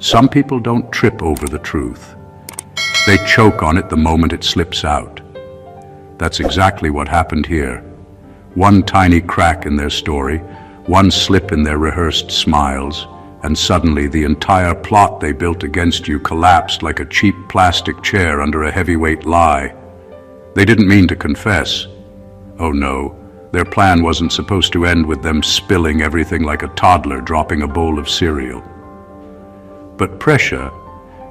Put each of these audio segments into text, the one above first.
Some people don't trip over the truth. They choke on it the moment it slips out. That's exactly what happened here. One tiny crack in their story, one slip in their rehearsed smiles, and suddenly the entire plot they built against you collapsed like a cheap plastic chair under a heavyweight lie. They didn't mean to confess. Oh no, their plan wasn't supposed to end with them spilling everything like a toddler dropping a bowl of cereal. But pressure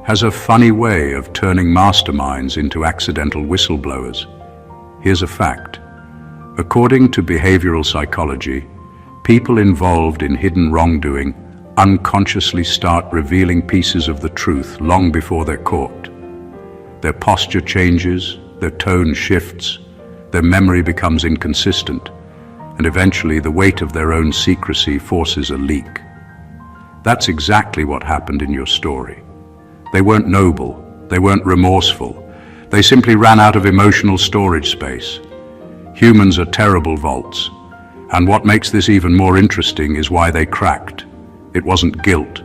has a funny way of turning masterminds into accidental whistleblowers. Here's a fact. According to behavioral psychology, people involved in hidden wrongdoing unconsciously start revealing pieces of the truth long before they're caught. Their posture changes, their tone shifts, their memory becomes inconsistent, and eventually the weight of their own secrecy forces a leak. That's exactly what happened in your story. They weren't noble, they weren't remorseful, they simply ran out of emotional storage space. Humans are terrible vaults, and what makes this even more interesting is why they cracked. It wasn't guilt,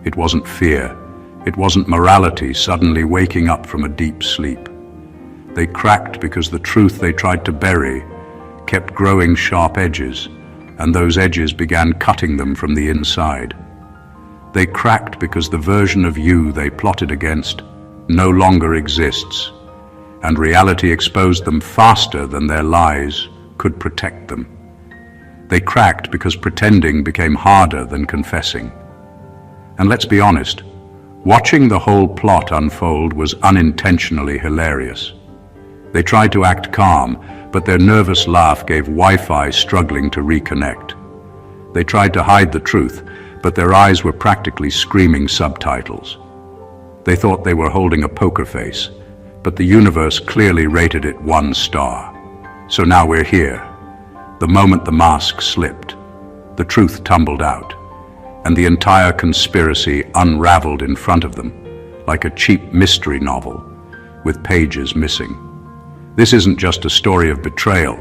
it wasn't fear, it wasn't morality suddenly waking up from a deep sleep. They cracked because the truth they tried to bury kept growing sharp edges, and those edges began cutting them from the inside. They cracked because the version of you they plotted against no longer exists, and reality exposed them faster than their lies could protect them. They cracked because pretending became harder than confessing. And let's be honest, watching the whole plot unfold was unintentionally hilarious. They tried to act calm, but their nervous laugh gave Wi-Fi struggling to reconnect. They tried to hide the truth, but their eyes were practically screaming subtitles. They thought they were holding a poker face, but the universe clearly rated it 1 star. So now we're here. The moment the mask slipped, the truth tumbled out, and the entire conspiracy unraveled in front of them, like a cheap mystery novel, with pages missing. This isn't just a story of betrayal.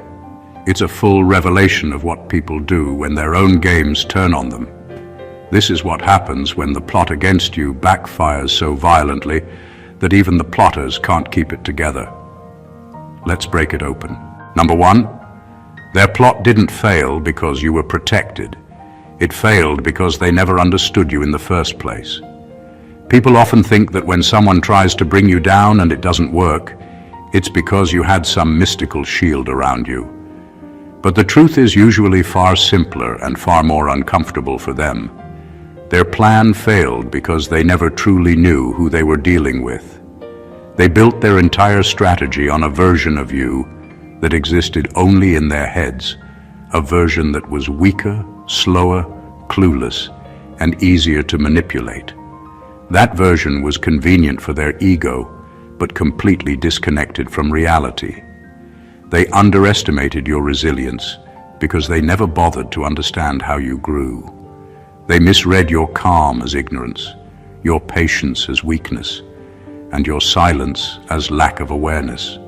It's a full revelation of what people do when their own games turn on them. This is what happens when the plot against you backfires so violently that even the plotters can't keep it together. Let's break it open. Number 1, their plot didn't fail because you were protected. It failed because they never understood you in the first place. People often think that when someone tries to bring you down and it doesn't work, it's because you had some mystical shield around you. But the truth is usually far simpler and far more uncomfortable for them. Their plan failed because they never truly knew who they were dealing with. They built their entire strategy on a version of you that existed only in their heads, a version that was weaker, slower, clueless, and easier to manipulate. That version was convenient for their ego, but completely disconnected from reality. They underestimated your resilience because they never bothered to understand how you grew. They misread your calm as ignorance, your patience as weakness, and your silence as lack of awareness.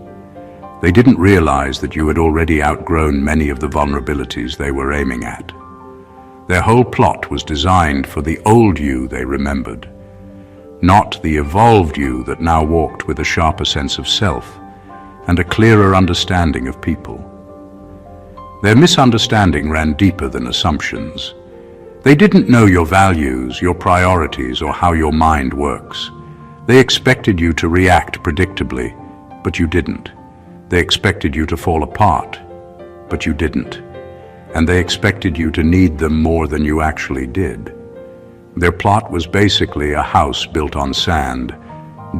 They didn't realize that you had already outgrown many of the vulnerabilities they were aiming at. Their whole plot was designed for the old you they remembered, not the evolved you that now walked with a sharper sense of self and a clearer understanding of people. Their misunderstanding ran deeper than assumptions. They didn't know your values, your priorities, or how your mind works. They expected you to react predictably, but you didn't. They expected you to fall apart, but you didn't. And they expected you to need them more than you actually did. Their plot was basically a house built on sand,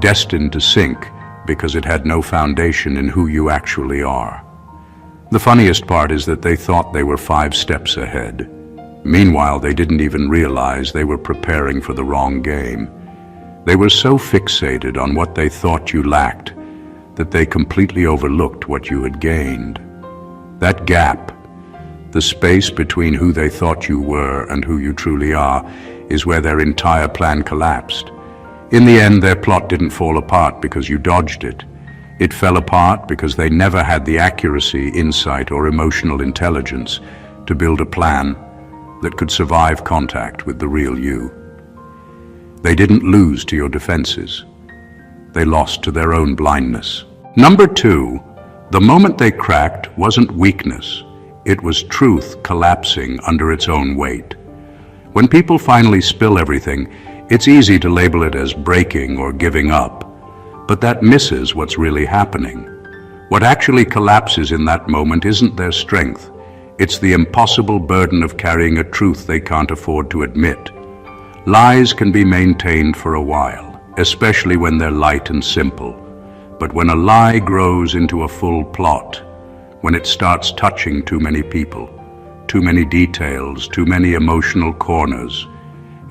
destined to sink because it had no foundation in who you actually are. The funniest part is that they thought they were 5 steps ahead. Meanwhile, they didn't even realize they were preparing for the wrong game. They were so fixated on what they thought you lacked that they completely overlooked what you had gained. That gap, the space between who they thought you were and who you truly are, is where their entire plan collapsed. In the end, their plot didn't fall apart because you dodged it. It fell apart because they never had the accuracy, insight, or emotional intelligence to build a plan that could survive contact with the real you. They didn't lose to your defenses. They lost to their own blindness. Number two, the moment they cracked wasn't weakness. It was truth collapsing under its own weight. When people finally spill everything, it's easy to label it as breaking or giving up. But that misses what's really happening. What actually collapses in that moment isn't their strength. It's the impossible burden of carrying a truth they can't afford to admit. Lies can be maintained for a while, especially when they're light and simple. But when a lie grows into a full plot, when it starts touching too many people, too many details, too many emotional corners,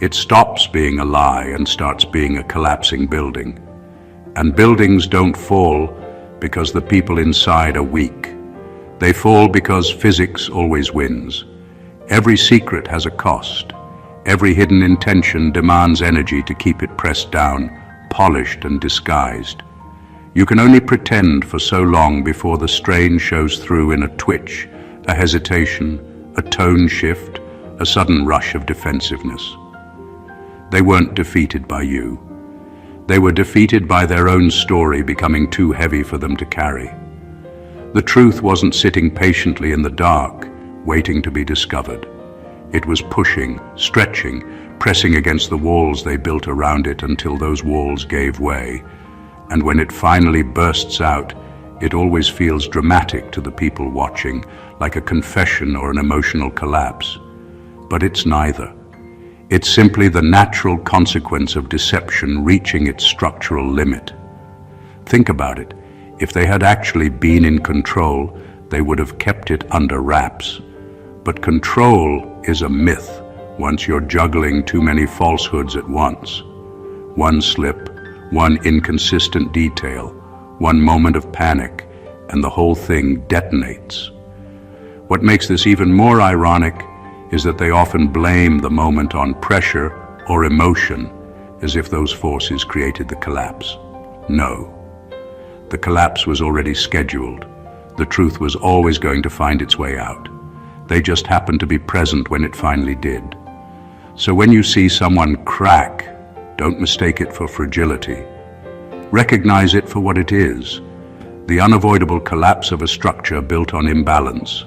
it stops being a lie and starts being a collapsing building. And buildings don't fall because the people inside are weak. They fall because physics always wins. Every secret has a cost. Every hidden intention demands energy to keep it pressed down, polished and disguised. You can only pretend for so long before the strain shows through in a twitch, a hesitation, a tone shift, a sudden rush of defensiveness. They weren't defeated by you. They were defeated by their own story becoming too heavy for them to carry. The truth wasn't sitting patiently in the dark, waiting to be discovered. It was pushing, stretching, pressing against the walls they built around it until those walls gave way. And when it finally bursts out, it always feels dramatic to the people watching, like a confession or an emotional collapse. But it's neither. It's simply the natural consequence of deception reaching its structural limit. Think about it. If they had actually been in control, they would have kept it under wraps. But control is a myth once you're juggling too many falsehoods at once. One slip, one inconsistent detail, one moment of panic, and the whole thing detonates. What makes this even more ironic is that they often blame the moment on pressure or emotion, as if those forces created the collapse. No. The collapse was already scheduled. The truth was always going to find its way out. They just happened to be present when it finally did. So when you see someone crack, don't mistake it for fragility. Recognize it for what it is, the unavoidable collapse of a structure built on imbalance.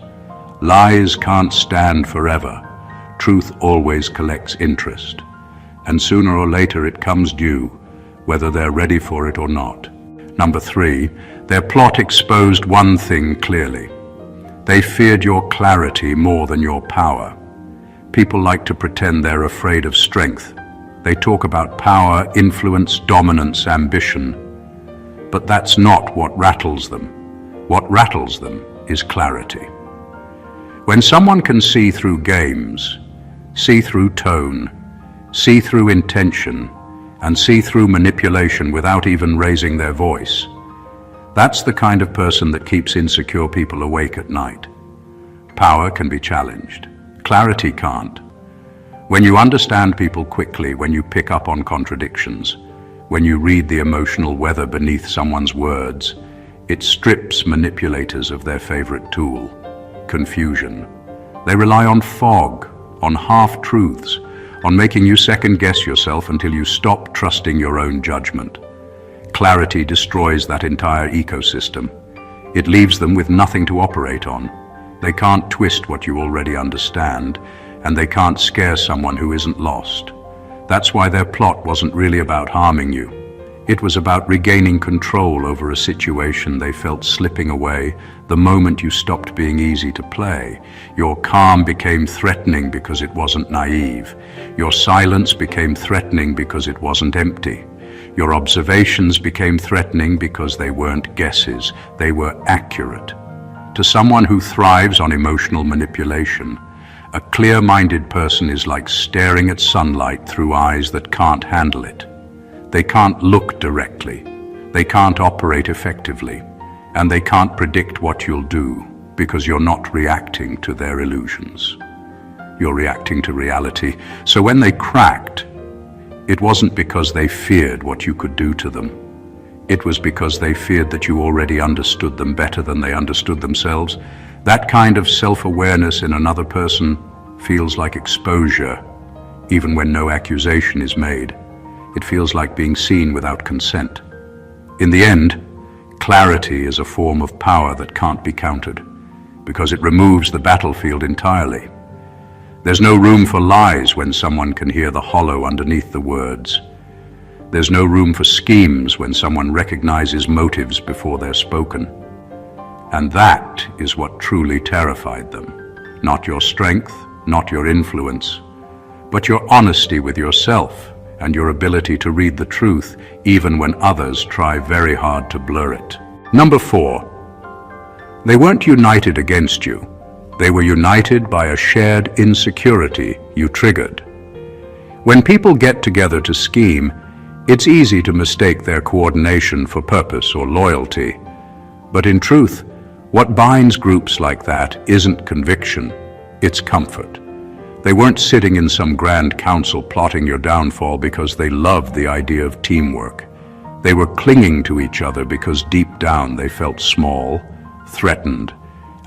Lies can't stand forever. Truth always collects interest. And sooner or later it comes due, whether they're ready for it or not. Number three, their plot exposed one thing clearly. They feared your clarity more than your power. People like to pretend they're afraid of strength. They talk about power, influence, dominance, ambition. But that's not what rattles them. What rattles them is clarity. When someone can see through games, see through tone, see through intention, and see through manipulation without even raising their voice, that's the kind of person that keeps insecure people awake at night. Power can be challenged. Clarity can't. When you understand people quickly, when you pick up on contradictions, when you read the emotional weather beneath someone's words, it strips manipulators of their favorite tool, confusion. They rely on fog, on half-truths, on making you second-guess yourself until you stop trusting your own judgment. Clarity destroys that entire ecosystem. It leaves them with nothing to operate on. They can't twist what you already understand, and they can't scare someone who isn't lost. That's why their plot wasn't really about harming you. It was about regaining control over a situation they felt slipping away the moment you stopped being easy to play. Your calm became threatening because it wasn't naive. Your silence became threatening because it wasn't empty. Your observations became threatening because they weren't guesses, they were accurate. To someone who thrives on emotional manipulation, a clear-minded person is like staring at sunlight through eyes that can't handle it. They can't look directly, they can't operate effectively, and they can't predict what you'll do because you're not reacting to their illusions. You're reacting to reality. So when they cracked, it wasn't because they feared what you could do to them. It was because they feared that you already understood them better than they understood themselves. That kind of self-awareness in another person feels like exposure, even when no accusation is made. It feels like being seen without consent. In the end, clarity is a form of power that can't be countered, because it removes the battlefield entirely. There's no room for lies when someone can hear the hollow underneath the words. There's no room for schemes when someone recognizes motives before they're spoken. And that is what truly terrified them. Not your strength, not your influence, but your honesty with yourself and your ability to read the truth even when others try very hard to blur it. Number 4. They weren't united against you. They were united by a shared insecurity you triggered. When people get together to scheme, it's easy to mistake their coordination for purpose or loyalty. But in truth, what binds groups like that isn't conviction, it's comfort. They weren't sitting in some grand council plotting your downfall because they loved the idea of teamwork. They were clinging to each other because deep down they felt small, threatened,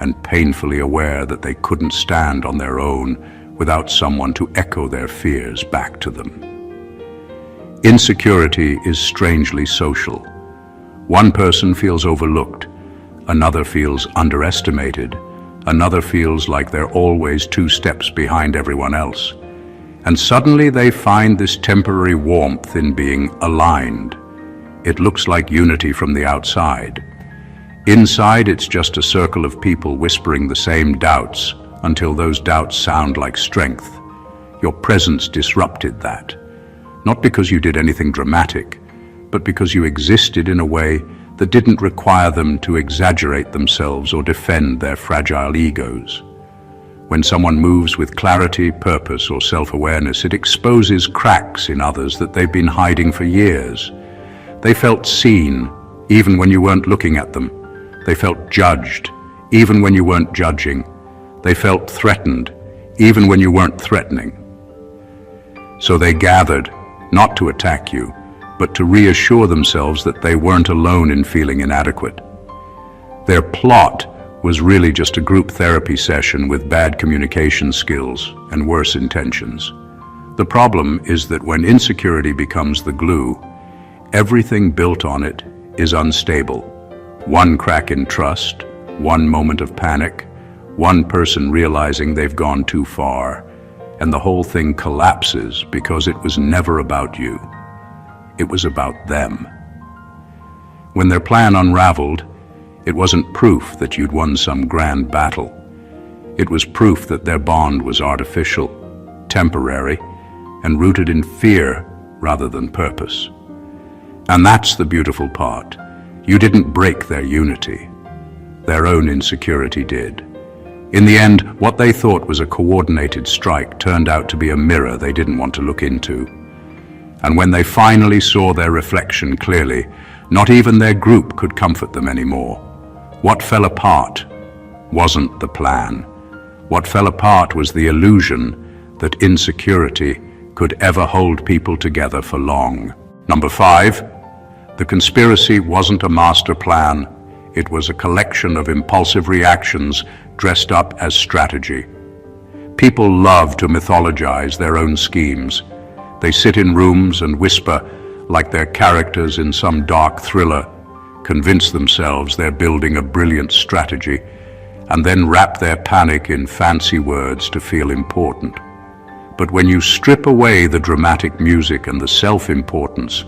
and painfully aware that they couldn't stand on their own without someone to echo their fears back to them. Insecurity is strangely social. One person feels overlooked, another feels underestimated, another feels like they're always 2 steps behind everyone else. And suddenly they find this temporary warmth in being aligned. It looks like unity from the outside. Inside, it's just a circle of people whispering the same doubts until those doubts sound like strength. Your presence disrupted that. Not because you did anything dramatic, but because you existed in a way that didn't require them to exaggerate themselves or defend their fragile egos. When someone moves with clarity, purpose, or self-awareness, it exposes cracks in others that they've been hiding for years. They felt seen, even when you weren't looking at them. They felt judged, even when you weren't judging. They felt threatened, even when you weren't threatening. So they gathered, not to attack you, but to reassure themselves that they weren't alone in feeling inadequate. Their plot was really just a group therapy session with bad communication skills and worse intentions. The problem is that when insecurity becomes the glue, everything built on it is unstable. One crack in trust, one moment of panic, one person realizing they've gone too far, and the whole thing collapses because it was never about you. It was about them. When their plan unraveled, it wasn't proof that you'd won some grand battle. It was proof that their bond was artificial, temporary, and rooted in fear rather than purpose. And that's the beautiful part. You didn't break their unity. Their own insecurity did. In the end, what they thought was a coordinated strike turned out to be a mirror they didn't want to look into. And when they finally saw their reflection clearly, not even their group could comfort them anymore. What fell apart wasn't the plan. What fell apart was the illusion that insecurity could ever hold people together for long. Number 5, the conspiracy wasn't a master plan. It was a collection of impulsive reactions dressed up as strategy. People love to mythologize their own schemes. They sit in rooms and whisper like they're characters in some dark thriller, convince themselves they're building a brilliant strategy, and then wrap their panic in fancy words to feel important. But when you strip away the dramatic music and the self-importance,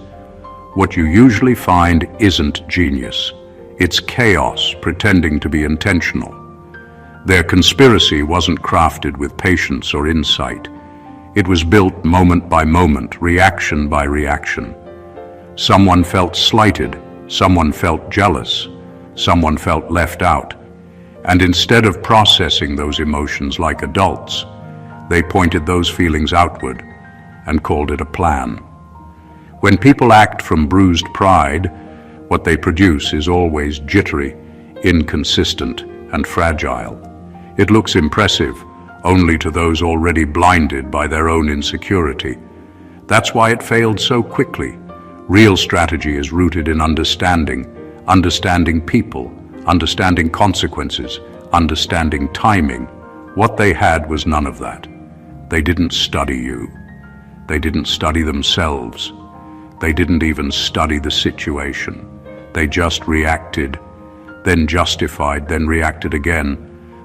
what you usually find isn't genius. It's chaos pretending to be intentional. Their conspiracy wasn't crafted with patience or insight. It was built moment by moment, reaction by reaction. Someone felt slighted, someone felt jealous, someone felt left out. And instead of processing those emotions like adults, they pointed those feelings outward and called it a plan. When people act from bruised pride, what they produce is always jittery, inconsistent, and fragile. It looks impressive only to those already blinded by their own insecurity. That's why it failed so quickly. Real strategy is rooted in understanding people, understanding consequences, understanding timing. What they had was none of that. They didn't study you. They didn't study themselves. They didn't even study the situation. They just reacted, then justified, then reacted again,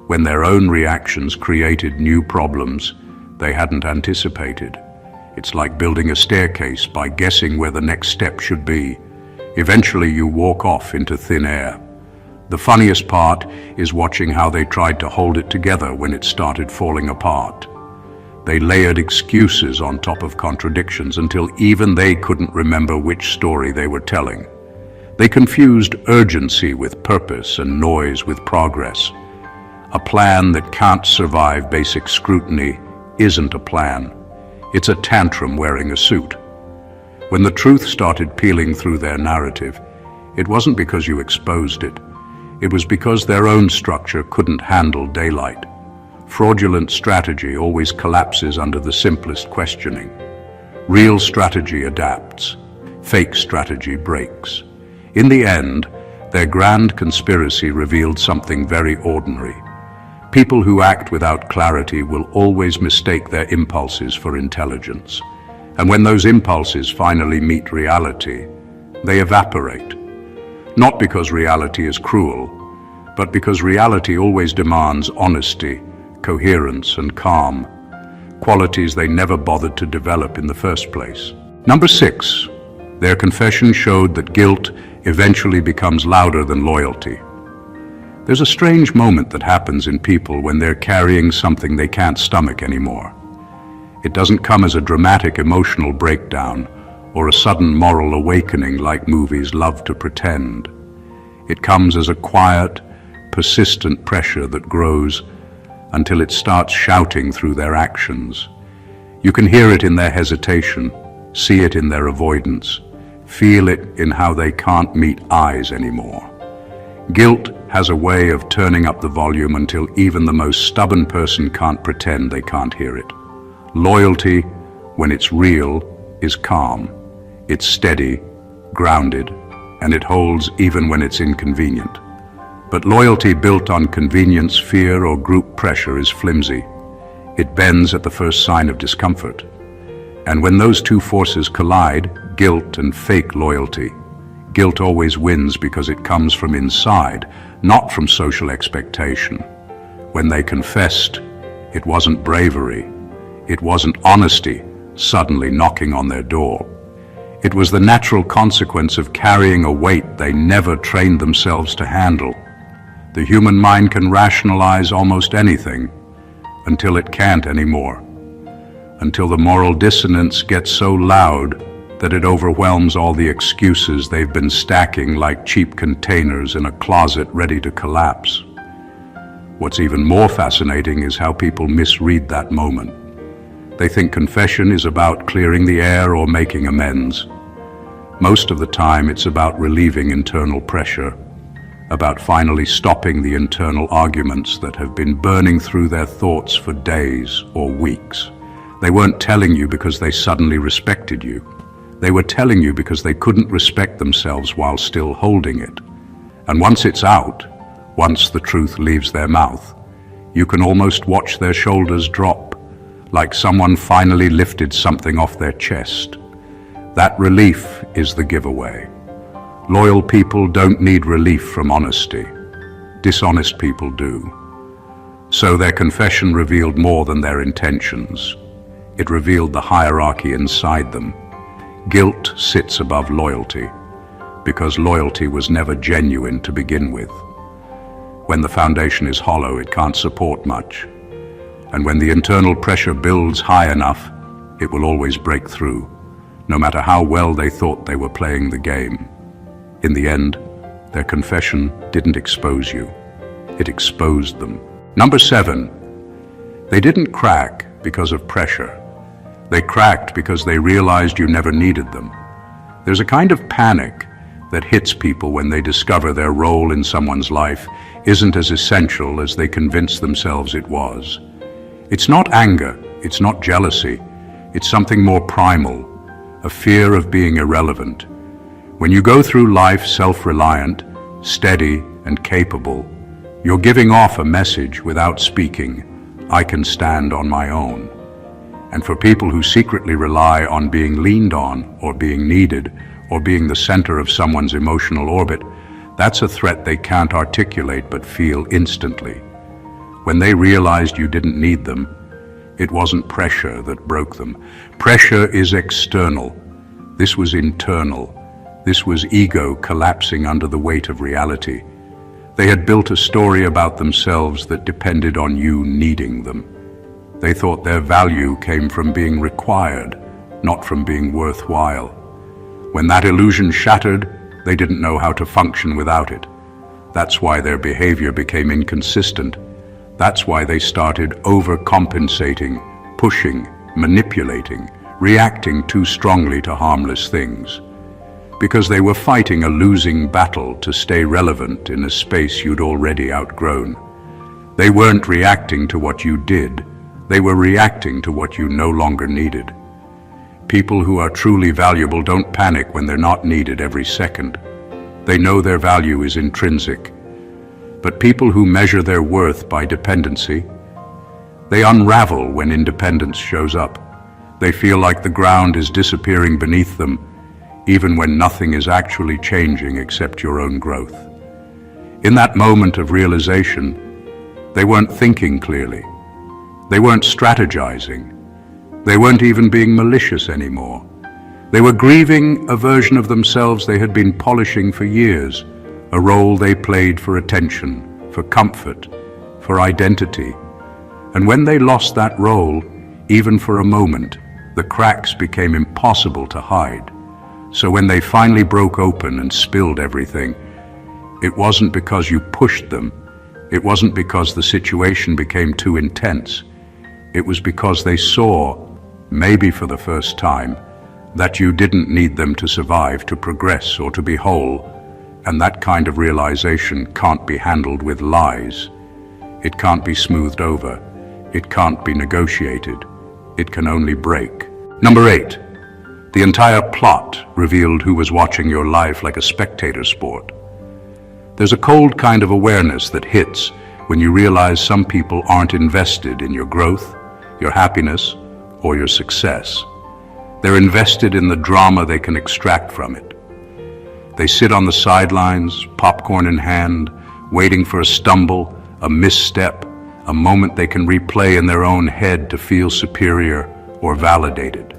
when their own reactions created new problems they hadn't anticipated. It's like building a staircase by guessing where the next step should be. Eventually you walk off into thin air. The funniest part is watching how they tried to hold it together when it started falling apart. They layered excuses on top of contradictions until even they couldn't remember which story they were telling. They confused urgency with purpose and noise with progress. A plan that can't survive basic scrutiny isn't a plan. It's a tantrum wearing a suit. When the truth started peeling through their narrative, it wasn't because you exposed it. It was because their own structure couldn't handle daylight. Fraudulent strategy always collapses under the simplest questioning. Real strategy adapts. Fake strategy breaks. In the end, their grand conspiracy revealed something very ordinary. People who act without clarity will always mistake their impulses for intelligence. And when those impulses finally meet reality, they evaporate. Not because reality is cruel, but because reality always demands honesty, coherence, and calm, qualities they never bothered to develop in the first place. Number 6, their confession showed that guilt eventually becomes louder than loyalty. There's a strange moment that happens in people when they're carrying something they can't stomach anymore. It doesn't come as a dramatic emotional breakdown or a sudden moral awakening like movies love to pretend. It comes as a quiet, persistent pressure that grows until it starts shouting through their actions. You can hear it in their hesitation, see it in their avoidance, feel it in how they can't meet eyes anymore. Guilt has a way of turning up the volume until even the most stubborn person can't pretend they can't hear it. Loyalty, when it's real, is calm. It's steady, grounded, and it holds even when it's inconvenient. But loyalty built on convenience, fear, or group pressure is flimsy. It bends at the first sign of discomfort. And when those two forces collide, guilt and fake loyalty, guilt always wins because it comes from inside, not from social expectation. When they confessed, it wasn't bravery, it wasn't honesty suddenly knocking on their door. It was the natural consequence of carrying a weight they never trained themselves to handle. The human mind can rationalize almost anything until it can't anymore, until the moral dissonance gets so loud that it overwhelms all the excuses they've been stacking like cheap containers in a closet ready to collapse. What's even more fascinating is how people misread that moment. They think confession is about clearing the air or making amends. Most of the time it's about relieving internal pressure, about finally stopping the internal arguments that have been burning through their thoughts for days or weeks. They weren't telling you because they suddenly respected you. They were telling you because they couldn't respect themselves while still holding it. And once it's out, once the truth leaves their mouth, you can almost watch their shoulders drop, like someone finally lifted something off their chest. That relief is the giveaway. Loyal people don't need relief from honesty. Dishonest people do. So their confession revealed more than their intentions. It revealed the hierarchy inside them. Guilt sits above loyalty, because loyalty was never genuine to begin with. When the foundation is hollow, it can't support much. And when the internal pressure builds high enough, it will always break through, no matter how well they thought they were playing the game. In the end, their confession didn't expose you. It exposed them. Number 7, they didn't crack because of pressure. They cracked because they realized you never needed them. There's a kind of panic that hits people when they discover their role in someone's life isn't as essential as they convinced themselves it was. It's not anger, it's not jealousy, it's something more primal, a fear of being irrelevant. When you go through life self-reliant, steady, and capable, you're giving off a message without speaking: I can stand on my own. And for people who secretly rely on being leaned on, or being needed, or being the center of someone's emotional orbit, that's a threat they can't articulate but feel instantly. When they realized you didn't need them, it wasn't pressure that broke them. Pressure is external. This was internal. This was ego collapsing under the weight of reality. They had built a story about themselves that depended on you needing them. They thought their value came from being required, not from being worthwhile. When that illusion shattered, they didn't know how to function without it. That's why their behavior became inconsistent. That's why they started overcompensating, pushing, manipulating, reacting too strongly to harmless things. Because they were fighting a losing battle to stay relevant in a space you'd already outgrown. They weren't reacting to what you did. They were reacting to what you no longer needed. People who are truly valuable don't panic when they're not needed every second. They know their value is intrinsic. But people who measure their worth by dependency, they unravel when independence shows up. They feel like the ground is disappearing beneath them, even when nothing is actually changing except your own growth. In that moment of realization, they weren't thinking clearly. They weren't strategizing. They weren't even being malicious anymore. They were grieving a version of themselves they had been polishing for years, a role they played for attention, for comfort, for identity. And when they lost that role, even for a moment, the cracks became impossible to hide. So when they finally broke open and spilled everything, it wasn't because you pushed them. It wasn't because the situation became too intense. It was because they saw, maybe for the first time, that you didn't need them to survive, to progress, or to be whole. And that kind of realization can't be handled with lies. It can't be smoothed over. It can't be negotiated. It can only break. Number 8. The entire plot revealed who was watching your life like a spectator sport. There's a cold kind of awareness that hits when you realize some people aren't invested in your growth, your happiness, or your success. They're invested in the drama they can extract from it. They sit on the sidelines, popcorn in hand, waiting for a stumble, a misstep, a moment they can replay in their own head to feel superior or validated.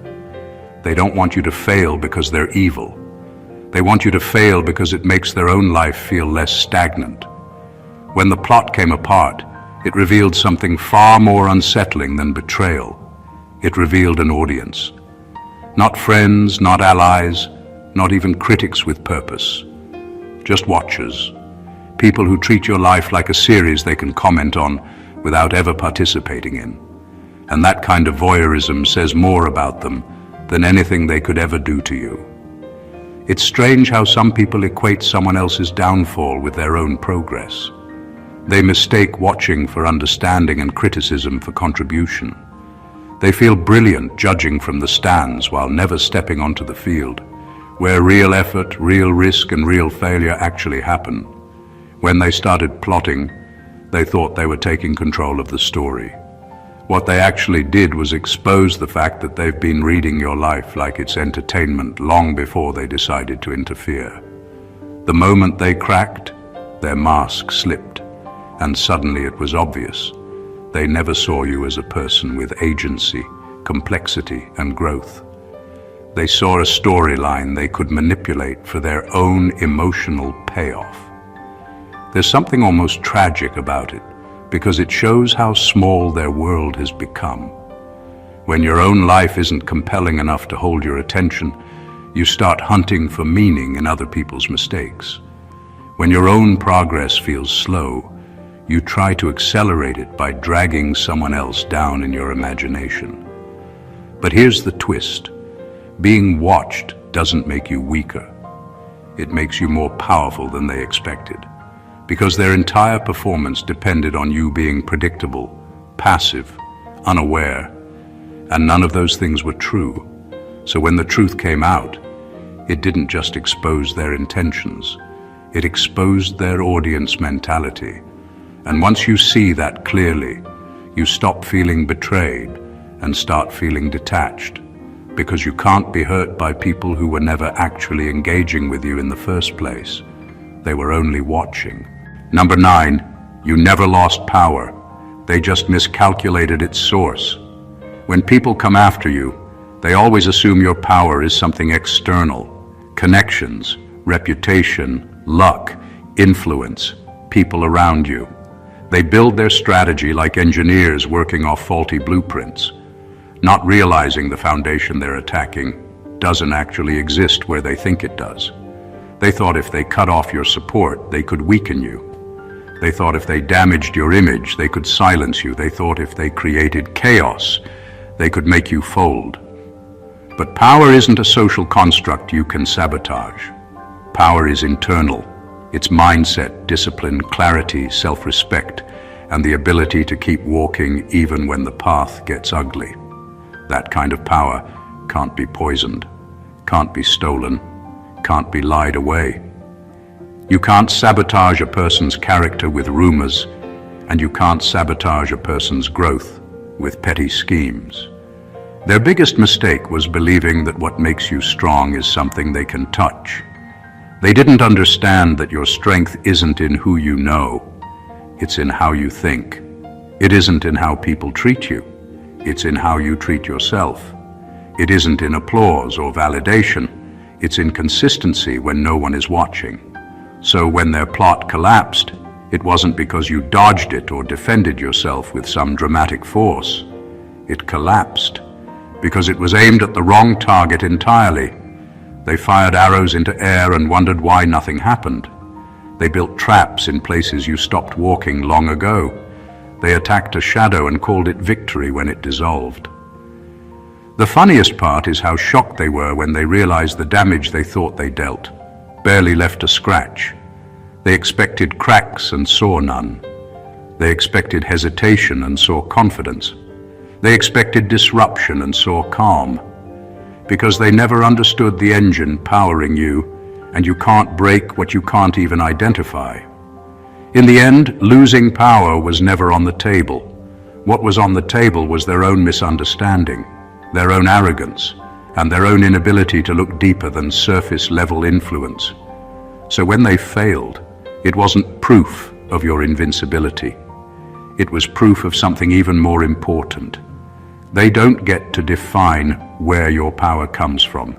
They don't want you to fail because they're evil. They want you to fail because it makes their own life feel less stagnant. When the plot came apart, it revealed something far more unsettling than betrayal. It revealed an audience. Not friends, not allies, not even critics with purpose. Just watchers. People who treat your life like a series they can comment on without ever participating in. And that kind of voyeurism says more about them than anything they could ever do to you. It's strange how some people equate someone else's downfall with their own progress. They mistake watching for understanding and criticism for contribution. They feel brilliant judging from the stands while never stepping onto the field, where real effort, real risk, and real failure actually happen. When they started plotting, they thought they were taking control of the story. What they actually did was expose the fact that they've been reading your life like it's entertainment long before they decided to interfere. The moment they cracked, their mask slipped, and suddenly it was obvious. They never saw you as a person with agency, complexity, and growth. They saw a storyline they could manipulate for their own emotional payoff. There's something almost tragic about it, because it shows how small their world has become. When your own life isn't compelling enough to hold your attention, you start hunting for meaning in other people's mistakes. When your own progress feels slow, you try to accelerate it by dragging someone else down in your imagination. But here's the twist. Being watched doesn't make you weaker. It makes you more powerful than they expected, because their entire performance depended on you being predictable, passive, unaware, and none of those things were true. So when the truth came out, it didn't just expose their intentions, it exposed their audience mentality. And once you see that clearly, you stop feeling betrayed and start feeling detached, because you can't be hurt by people who were never actually engaging with you in the first place. They were only watching. Number 9, you never lost power. They just miscalculated its source. When people come after you, they always assume your power is something external. Connections, reputation, luck, influence, people around you. They build their strategy like engineers working off faulty blueprints, not realizing the foundation they're attacking doesn't actually exist where they think it does. They thought if they cut off your support, they could weaken you. They thought if they damaged your image, they could silence you. They thought if they created chaos, they could make you fold. But power isn't a social construct you can sabotage. Power is internal. It's mindset, discipline, clarity, self-respect, and the ability to keep walking even when the path gets ugly. That kind of power can't be poisoned, can't be stolen, can't be lied away. You can't sabotage a person's character with rumors, and you can't sabotage a person's growth with petty schemes. Their biggest mistake was believing that what makes you strong is something they can touch. They didn't understand that your strength isn't in who you know, it's in how you think. It isn't in how people treat you, it's in how you treat yourself. It isn't in applause or validation, it's in consistency when no one is watching. So when their plot collapsed, it wasn't because you dodged it or defended yourself with some dramatic force. It collapsed because it was aimed at the wrong target entirely. They fired arrows into air and wondered why nothing happened. They built traps in places you stopped walking long ago. They attacked a shadow and called it victory when it dissolved. The funniest part is how shocked they were when they realized the damage they thought they dealt barely left a scratch. They expected cracks and saw none. They expected hesitation and saw confidence. They expected disruption and saw calm. Because they never understood the engine powering you, and you can't break what you can't even identify. In the end, losing power was never on the table. What was on the table was their own misunderstanding, their own arrogance, and their own inability to look deeper than surface-level influence. So when they failed, it wasn't proof of your invincibility. It was proof of something even more important. They don't get to define where your power comes from.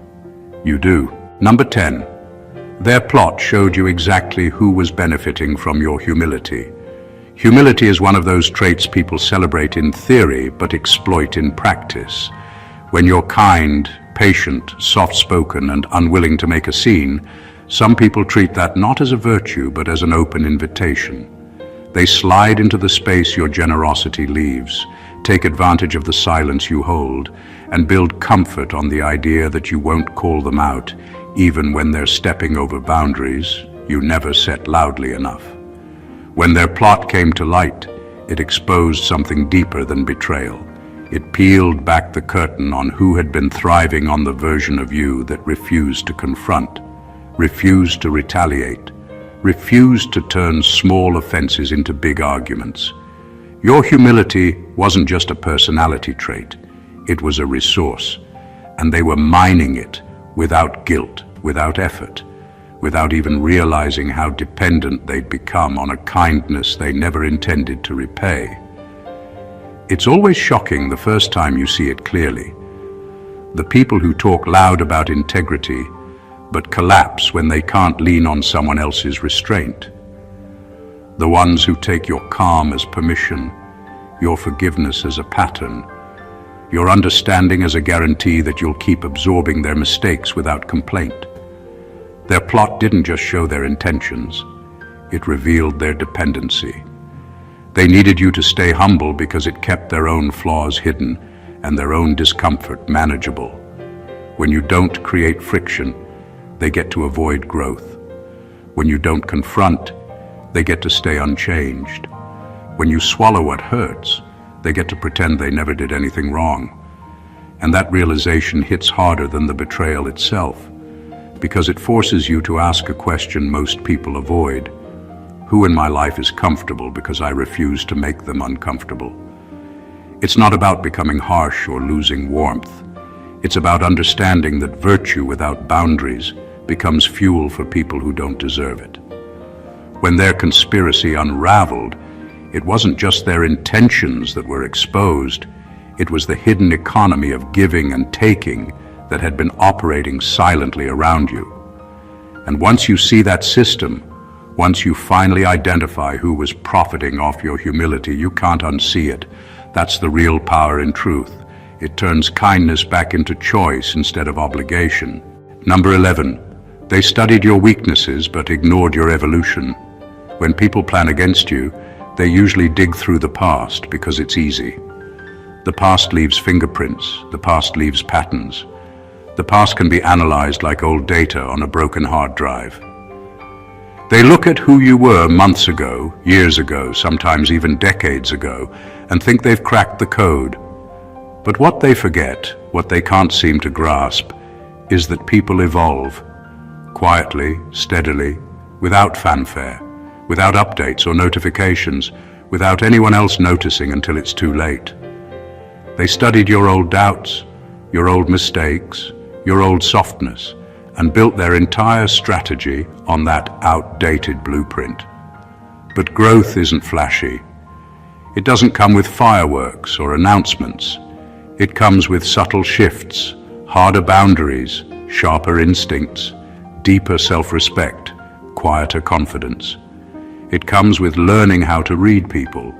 You do. Number 10. Their plot showed you exactly who was benefiting from your humility. Humility is one of those traits people celebrate in theory but exploit in practice. When you're kind, patient, soft-spoken, and unwilling to make a scene, some people treat that not as a virtue but as an open invitation. They slide into the space your generosity leaves, take advantage of the silence you hold, and build comfort on the idea that you won't call them out, even when they're stepping over boundaries you never set loudly enough. When their plot came to light, it exposed something deeper than betrayal. It peeled back the curtain on who had been thriving on the version of you that refused to confront, refused to retaliate, refused to turn small offenses into big arguments. Your humility wasn't just a personality trait, it was a resource, and they were mining it without guilt, without effort, without even realizing how dependent they'd become on a kindness they never intended to repay. It's always shocking the first time you see it clearly. The people who talk loud about integrity but collapse when they can't lean on someone else's restraint. The ones who take your calm as permission, your forgiveness as a pattern, your understanding as a guarantee that you'll keep absorbing their mistakes without complaint. Their plot didn't just show their intentions, it revealed their dependency. They needed you to stay humble because it kept their own flaws hidden and their own discomfort manageable. When you don't create friction, they get to avoid growth. When you don't confront, they get to stay unchanged. When you swallow what hurts, they get to pretend they never did anything wrong. And that realization hits harder than the betrayal itself, because it forces you to ask a question most people avoid. Who in my life is comfortable because I refuse to make them uncomfortable? It's not about becoming harsh or losing warmth. It's about understanding that virtue without boundaries becomes fuel for people who don't deserve it. When their conspiracy unraveled, it wasn't just their intentions that were exposed, it was the hidden economy of giving and taking that had been operating silently around you. And once you see that system, once you finally identify who was profiting off your humility, you can't unsee it. That's the real power in truth. It turns kindness back into choice instead of obligation. Number 11, they studied your weaknesses but ignored your evolution. When people plan against you, they usually dig through the past because it's easy. The past leaves fingerprints, the past leaves patterns. The past can be analyzed like old data on a broken hard drive. They look at who you were months ago, years ago, sometimes even decades ago, and think they've cracked the code. But what they forget, what they can't seem to grasp, is that people evolve. Quietly, steadily, without fanfare, without updates or notifications, without anyone else noticing until it's too late. They studied your old doubts, your old mistakes, your old softness, and built their entire strategy on that outdated blueprint. But growth isn't flashy. It doesn't come with fireworks or announcements. It comes with subtle shifts, harder boundaries, sharper instincts, deeper self-respect, quieter confidence. It comes with learning how to read people,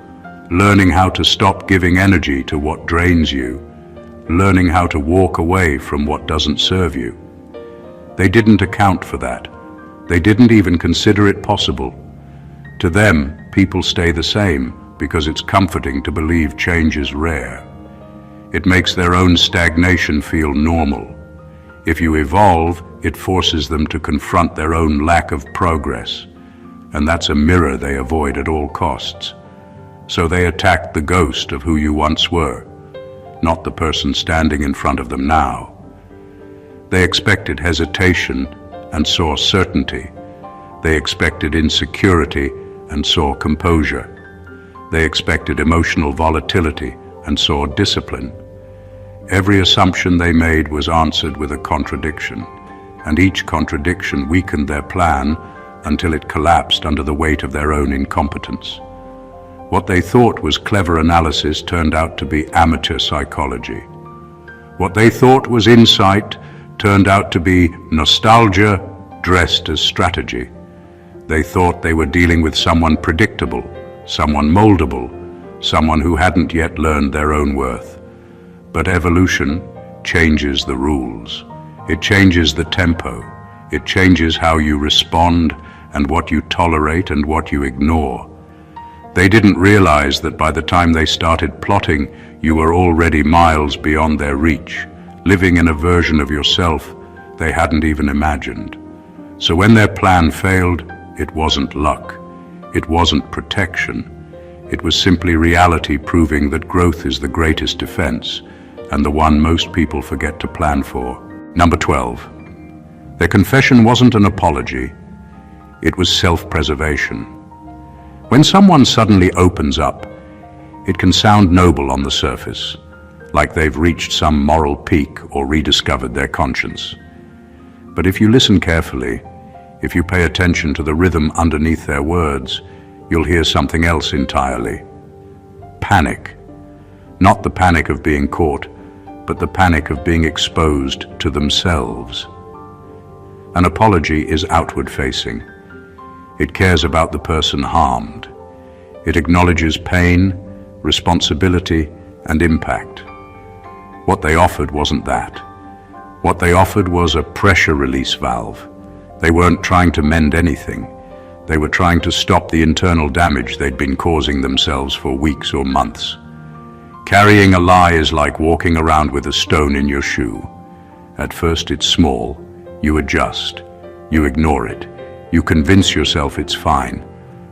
learning how to stop giving energy to what drains you, learning how to walk away from what doesn't serve you. They didn't account for that. They didn't even consider it possible. To them, people stay the same because it's comforting to believe change is rare. It makes their own stagnation feel normal. If you evolve, it forces them to confront their own lack of progress. And that's a mirror they avoid at all costs. So they attack the ghost of who you once were, not the person standing in front of them now. They expected hesitation and saw certainty. They expected insecurity and saw composure. They expected emotional volatility and saw discipline. Every assumption they made was answered with a contradiction, and each contradiction weakened their plan until it collapsed under the weight of their own incompetence. What they thought was clever analysis turned out to be amateur psychology. What they thought was insight turned out to be nostalgia dressed as strategy. They thought they were dealing with someone predictable, someone moldable, someone who hadn't yet learned their own worth. But evolution changes the rules. It changes the tempo. It changes how you respond and what you tolerate and what you ignore. They didn't realize that by the time they started plotting, you were already miles beyond their reach, living in a version of yourself they hadn't even imagined. So when their plan failed, it wasn't luck. It wasn't protection. It was simply reality proving that growth is the greatest defense and the one most people forget to plan for. Number 12. Their confession wasn't an apology. It was self-preservation. When someone suddenly opens up, it can sound noble on the surface, like they've reached some moral peak or rediscovered their conscience. But if you listen carefully, if you pay attention to the rhythm underneath their words, you'll hear something else entirely. Panic. Not the panic of being caught, but the panic of being exposed to themselves. An apology is outward-facing. It cares about the person harmed. It acknowledges pain, responsibility, and impact. What they offered wasn't that. What they offered was a pressure release valve. They weren't trying to mend anything. They were trying to stop the internal damage they'd been causing themselves for weeks or months. Carrying a lie is like walking around with a stone in your shoe. At first it's small. You adjust. You ignore it. You convince yourself it's fine.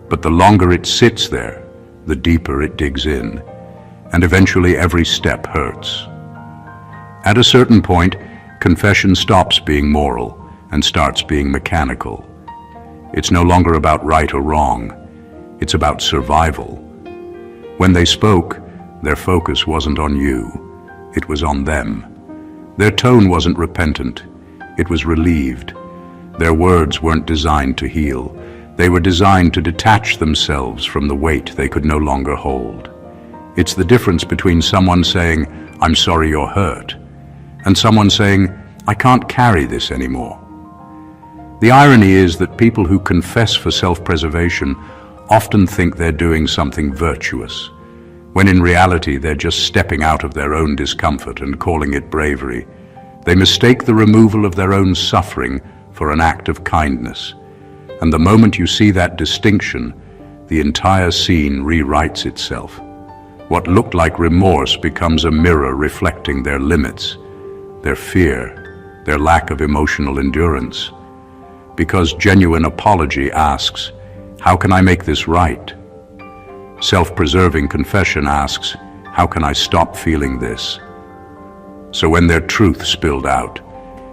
But the longer it sits there, the deeper it digs in. And eventually every step hurts. At a certain point, confession stops being moral and starts being mechanical. It's no longer about right or wrong. It's about survival. When they spoke, Their focus wasn't on you, it was on them. Their tone wasn't repentant, it was relieved. Their words weren't designed to heal, they were designed to detach themselves from the weight they could no longer hold. It's the difference between someone saying, "I'm sorry you're hurt," and someone saying, "I can't carry this anymore." The irony is that people who confess for self-preservation often think they're doing something virtuous, when in reality they're just stepping out of their own discomfort and calling it bravery. They mistake the removal of their own suffering for an act of kindness. And the moment you see that distinction, the entire scene rewrites itself. What looked like remorse becomes a mirror reflecting their limits, their fear, their lack of emotional endurance. Because genuine apology asks, "How can I make this right?" Self-preserving confession asks, "How can I stop feeling this?" So when their truth spilled out,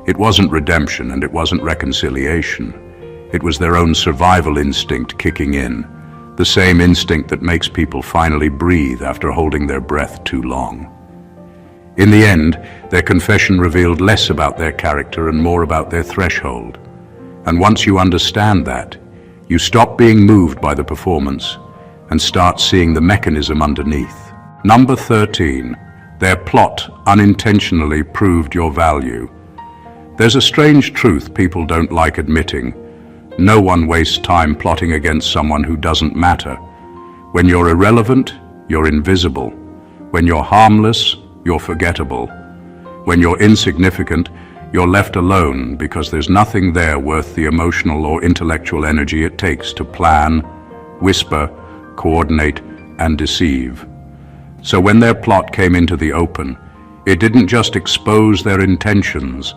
it wasn't redemption and it wasn't reconciliation. It was their own survival instinct kicking in, the same instinct that makes people finally breathe after holding their breath too long. In the end, their confession revealed less about their character and more about their threshold. And once you understand that, you stop being moved by the performance and start seeing the mechanism underneath. Number 13, their plot unintentionally proved your value. There's a strange truth people don't like admitting. No one wastes time plotting against someone who doesn't matter. When you're irrelevant, you're invisible. When you're harmless, you're forgettable. When you're insignificant, you're left alone because there's nothing there worth the emotional or intellectual energy it takes to plan, whisper, coordinate, and deceive. So when their plot came into the open, it didn't just expose their intentions,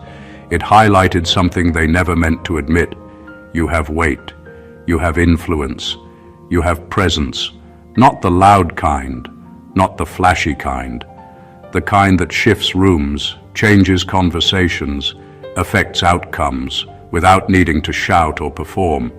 it highlighted something they never meant to admit. You have weight, you have influence, you have presence, not the loud kind, not the flashy kind, the kind that shifts rooms, changes conversations, affects outcomes, without needing to shout or perform.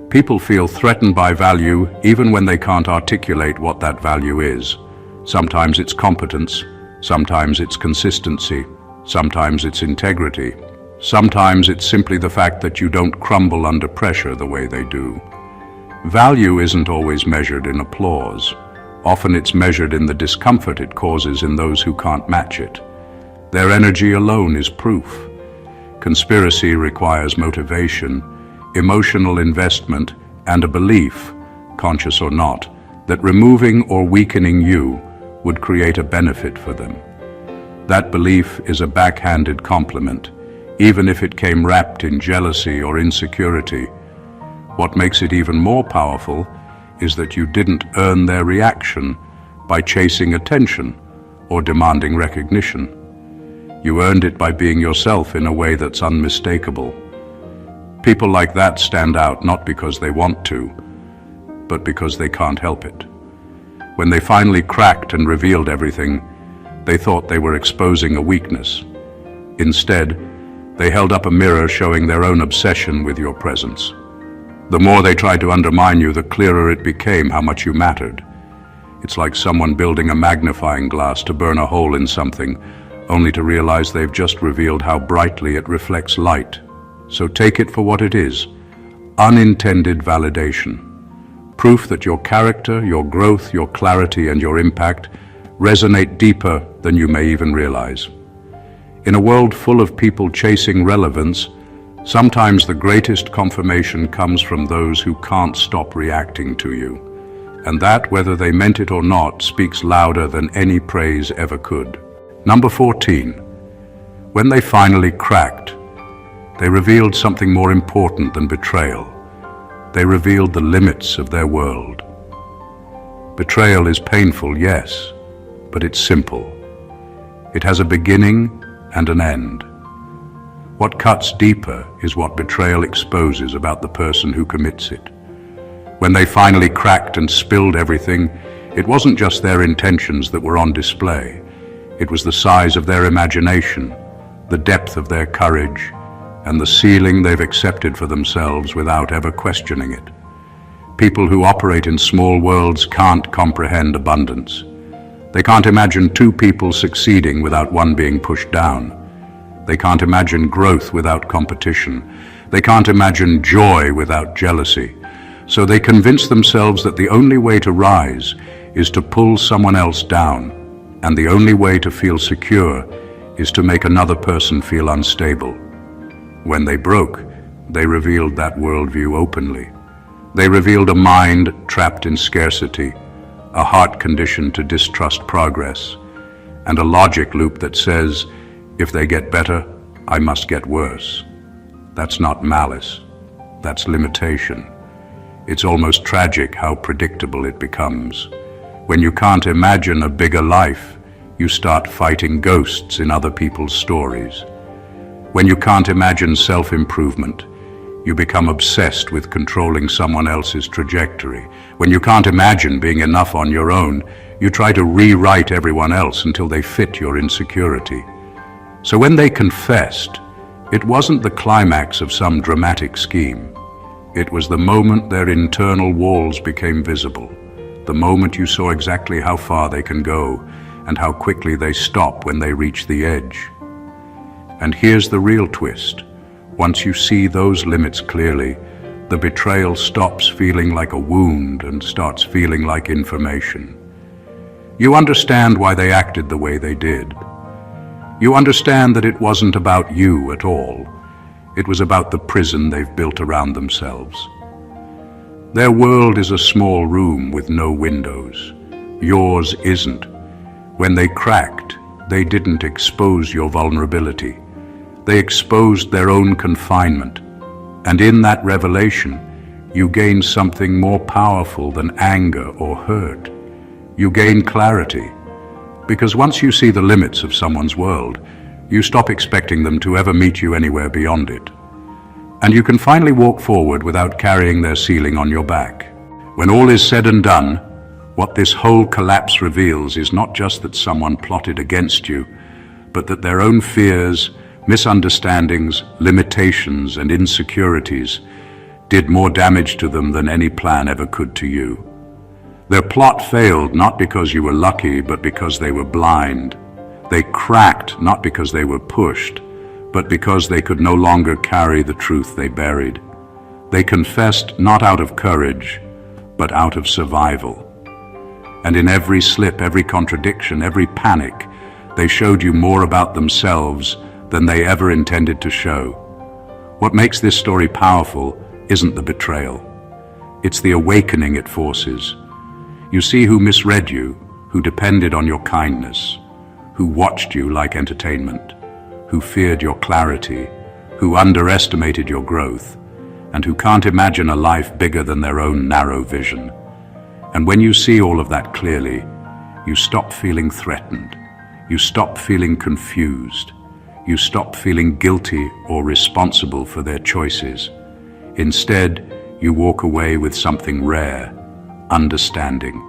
People feel threatened by value even when they can't articulate what that value is. Sometimes it's competence, sometimes it's consistency, sometimes it's integrity. Sometimes it's simply the fact that you don't crumble under pressure the way they do. Value isn't always measured in applause. Often it's measured in the discomfort it causes in those who can't match it. Their energy alone is proof. Conspiracy requires motivation, emotional investment, and a belief, conscious or not, that removing or weakening you would create a benefit for them. That belief is a backhanded compliment, even if it came wrapped in jealousy or insecurity. What makes it even more powerful is that you didn't earn their reaction by chasing attention or demanding recognition. You earned it by being yourself in a way that's unmistakable. People like that stand out not because they want to, but because they can't help it. When they finally cracked and revealed everything, they thought they were exposing a weakness. Instead, they held up a mirror showing their own obsession with your presence. The more they tried to undermine you, the clearer it became how much you mattered. It's like someone building a magnifying glass to burn a hole in something, only to realize they've just revealed how brightly it reflects light. So take it for what it is, unintended validation. Proof that your character, your growth, your clarity, and your impact resonate deeper than you may even realize. In a world full of people chasing relevance, sometimes the greatest confirmation comes from those who can't stop reacting to you. And that, whether they meant it or not, speaks louder than any praise ever could. Number 14. When they finally cracked, they revealed something more important than betrayal. They revealed the limits of their world. Betrayal is painful, yes, but it's simple. It has a beginning and an end. What cuts deeper is what betrayal exposes about the person who commits it. When they finally cracked and spilled everything, it wasn't just their intentions that were on display. It was the size of their imagination, the depth of their courage, and the ceiling they've accepted for themselves without ever questioning it. People who operate in small worlds can't comprehend abundance. They can't imagine two people succeeding without one being pushed down. They can't imagine growth without competition. They can't imagine joy without jealousy. So they convince themselves that the only way to rise is to pull someone else down, and the only way to feel secure is to make another person feel unstable. When they broke, they revealed that worldview openly. They revealed a mind trapped in scarcity, a heart conditioned to distrust progress, and a logic loop that says, if they get better, I must get worse. That's not malice. That's limitation. It's almost tragic how predictable it becomes. When you can't imagine a bigger life, you start fighting ghosts in other people's stories. When you can't imagine self-improvement, you become obsessed with controlling someone else's trajectory. When you can't imagine being enough on your own, you try to rewrite everyone else until they fit your insecurity. So when they confessed, it wasn't the climax of some dramatic scheme. It was the moment their internal walls became visible, the moment you saw exactly how far they can go and how quickly they stop when they reach the edge. And here's the real twist. Once you see those limits clearly, the betrayal stops feeling like a wound and starts feeling like information. You understand why they acted the way they did. You understand that it wasn't about you at all. It was about the prison they've built around themselves. Their world is a small room with no windows. Yours isn't. When they cracked, they didn't expose your vulnerability. They exposed their own confinement. And in that revelation, you gain something more powerful than anger or hurt. You gain clarity. Because once you see the limits of someone's world, you stop expecting them to ever meet you anywhere beyond it. And you can finally walk forward without carrying their ceiling on your back. When all is said and done, what this whole collapse reveals is not just that someone plotted against you, but that their own fears, misunderstandings, limitations, and insecurities did more damage to them than any plan ever could to you. Their plot failed not because you were lucky, but because they were blind. They cracked not because they were pushed, but because they could no longer carry the truth they buried. They confessed not out of courage, but out of survival. And in every slip, every contradiction, every panic, they showed you more about themselves than they ever intended to show. What makes this story powerful isn't the betrayal. It's the awakening it forces. You see who misread you, who depended on your kindness, who watched you like entertainment, who feared your clarity, who underestimated your growth, and who can't imagine a life bigger than their own narrow vision. And when you see all of that clearly, you stop feeling threatened. You stop feeling confused. You stop feeling guilty or responsible for their choices. Instead, you walk away with something rare, understanding.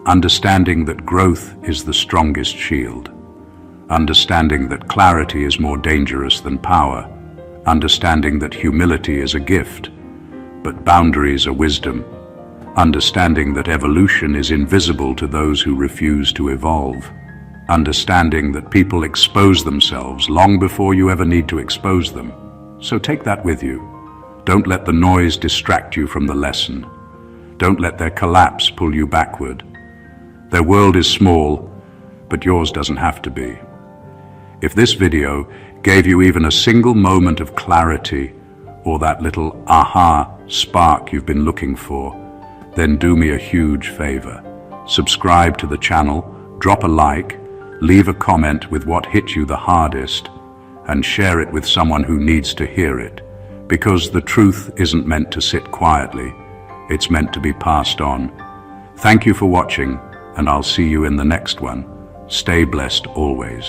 Understanding that growth is the strongest shield. Understanding that clarity is more dangerous than power. Understanding that humility is a gift, but boundaries are wisdom. Understanding that evolution is invisible to those who refuse to evolve. Understanding that people expose themselves long before you ever need to expose them. So take that with you. Don't let the noise distract you from the lesson. Don't let their collapse pull you backward. Their world is small, but yours doesn't have to be. If this video gave you even a single moment of clarity or that little aha spark you've been looking for, then do me a huge favor. Subscribe to the channel, drop a like, leave a comment with what hit you the hardest, and share it with someone who needs to hear it. Because the truth isn't meant to sit quietly, it's meant to be passed on. Thank you for watching, and I'll see you in the next one. Stay blessed always.